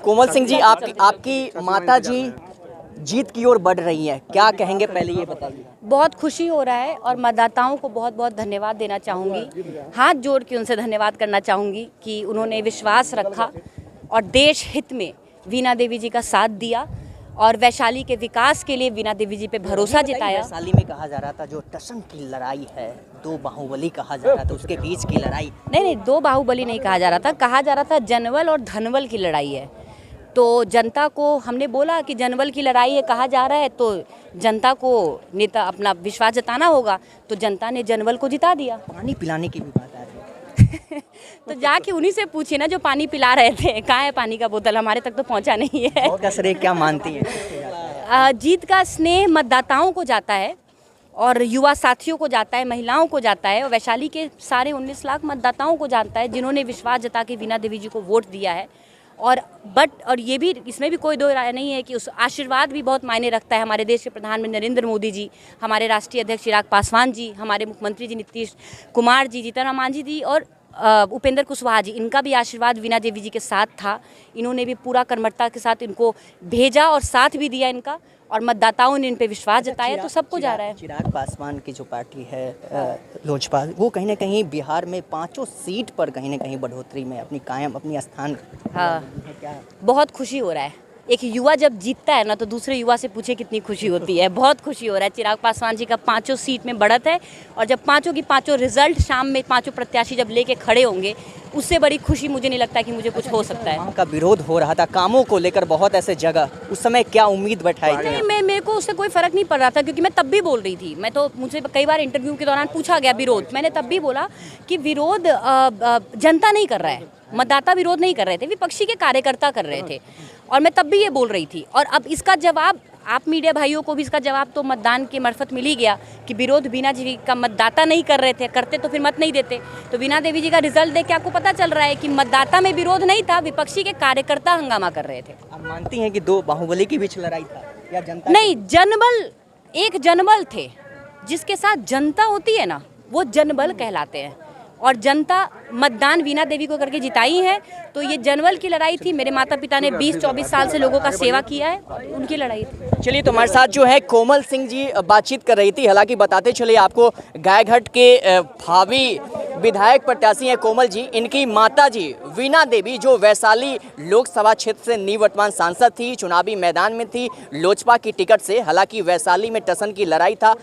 कोमल सिंह जी, आपकी माता जी जीत की ओर बढ़ रही हैं, क्या कहेंगे पहले ये बताइए। बहुत खुशी हो रहा है और मतदाताओं को बहुत बहुत धन्यवाद देना चाहूँगी, हाथ जोड़ के उनसे धन्यवाद करना चाहूँगी कि उन्होंने विश्वास रखा और देश हित में वीणा देवी जी का साथ दिया और वैशाली के विकास के लिए वीणा देवी जी पे भरोसा जताया। वैशाली में कहा जा रहा था जो टसन की लड़ाई है, दो बाहुबली कहा जा रहा था, उसके बीच की लड़ाई। नहीं, दो बाहुबली नहीं कहा जा रहा था जनवल और धनवल की लड़ाई है। तो जनता को हमने बोला कि जनवल की लड़ाई है कहा जा रहा है, तो जनता को नेता अपना विश्वास जताना होगा, तो जनता ने जनवल को जिता दिया। पानी पिलाने की भी बात आ रही है तो जाके उन्हीं से पूछिए ना जो पानी पिला रहे थे, कहाँ है पानी का बोतल, हमारे तक तो पहुँचा नहीं है। का श्रेय क्या मानती है? जीत का स्नेह मतदाताओं को जाता है और युवा साथियों को जाता है, महिलाओं को जाता है और वैशाली के सारे 19 लाख मतदाताओं को जानता है जिन्होंने विश्वास जता के वीणा देवी जी को वोट दिया है। और ये भी, इसमें भी कोई दो राय नहीं है कि उस आशीर्वाद भी बहुत मायने रखता है। हमारे देश के प्रधानमंत्री नरेंद्र मोदी जी, हमारे राष्ट्रीय अध्यक्ष चिराग पासवान जी, हमारे मुख्यमंत्री जी नीतीश कुमार जी, जीतन राम मांझी जी और उपेंद्र कुशवाहा जी, इनका भी आशीर्वाद वीणा देवी जी के साथ था। इन्होंने भी पूरा कर्मठता के साथ इनको भेजा और साथ भी दिया इनका, और मतदाताओं ने इन पे विश्वास जताया, तो सबको जा रहा है। चिराग पासवान की जो पार्टी है लोजपा, वो कहीं ना कहीं बिहार में 5 सीट पर कहीं ना कहीं बढ़ोतरी में अपनी स्थान। हाँ, बहुत खुशी हो रहा है। एक युवा जब जीतता है ना, तो दूसरे युवा से पूछे कितनी खुशी होती है। बहुत खुशी हो रहा है। चिराग पासवान जी का 5 सीट में बढ़त है और जब 5 की 5 रिजल्ट शाम में 5 प्रत्याशी जब लेके खड़े होंगे, उससे बड़ी खुशी मुझे नहीं लगता कि मुझे कुछ हो सकता है। का विरोध हो रहा था कामों को लेकर बहुत ऐसे जगह, उस समय क्या उम्मीद बैठाई थी? नहीं, मेरे को उससे कोई फर्क नहीं पड़ रहा था क्योंकि मैं तब भी बोल रही थी। मैं तो, मुझसे कई बार इंटरव्यू के दौरान पूछा गया विरोध, मैंने तब भी बोला कि विरोध जनता नहीं कर रहा है, मतदाता विरोध नहीं कर रहे थे, विपक्षी के कार्यकर्ता कर रहे थे, और मैं तब भी ये बोल रही थी। और अब इसका जवाब, आप मीडिया भाइयों को भी इसका जवाब तो मतदान के मार्फत मिल ही गया कि विरोध वीणा जी का मतदाता नहीं कर रहे थे, करते तो फिर मत नहीं देते। तो वीणा देवी जी का रिजल्ट देख के आपको पता चल रहा है कि मतदाता में विरोध नहीं था, विपक्षी के कार्यकर्ता हंगामा कर रहे थे। आप मानती हैं कि दो बाहुबली के बीच लड़ाई था या जनता? नहीं, एक जनबल थे, जिसके साथ जनता होती है ना, वो जनबल कहलाते हैं, और जनता मतदान वीणा देवी को करके जिताई है। तो ये जनवल की लड़ाई थी। मेरे माता पिता ने 20-24 साल से लोगों का सेवा किया है, उनकी लड़ाई थी। चलिए, तो हमारे साथ जो है कोमल सिंह जी बातचीत कर रही थी। हालांकि बताते चलिए आपको, गायघाट के भावी विधायक प्रत्याशी हैं कोमल जी। इनकी माता जी वीणा देवी जो वैशाली लोकसभा क्षेत्र से निवर्तमान सांसद थी, चुनावी मैदान में थी लोजपा की टिकट से। हालांकि वैशाली में टसन की लड़ाई था,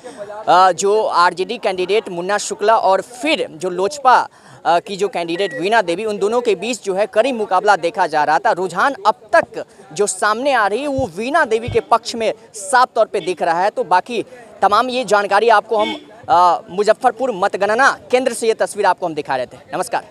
जो आरजेडी कैंडिडेट मुन्ना शुक्ला और फिर जो लोजपा की जो कैंडिडेट वीणा देवी, उन दोनों के बीच जो है करीब मुकाबला देखा जा रहा था। रुझान अब तक जो सामने आ रही है वो वीणा देवी के पक्ष में साफ तौर पे दिख रहा है। तो बाकी तमाम ये जानकारी आपको हम मुजफ्फरपुर मतगणना केंद्र से ये तस्वीर आपको हम दिखा रहे थे। नमस्कार।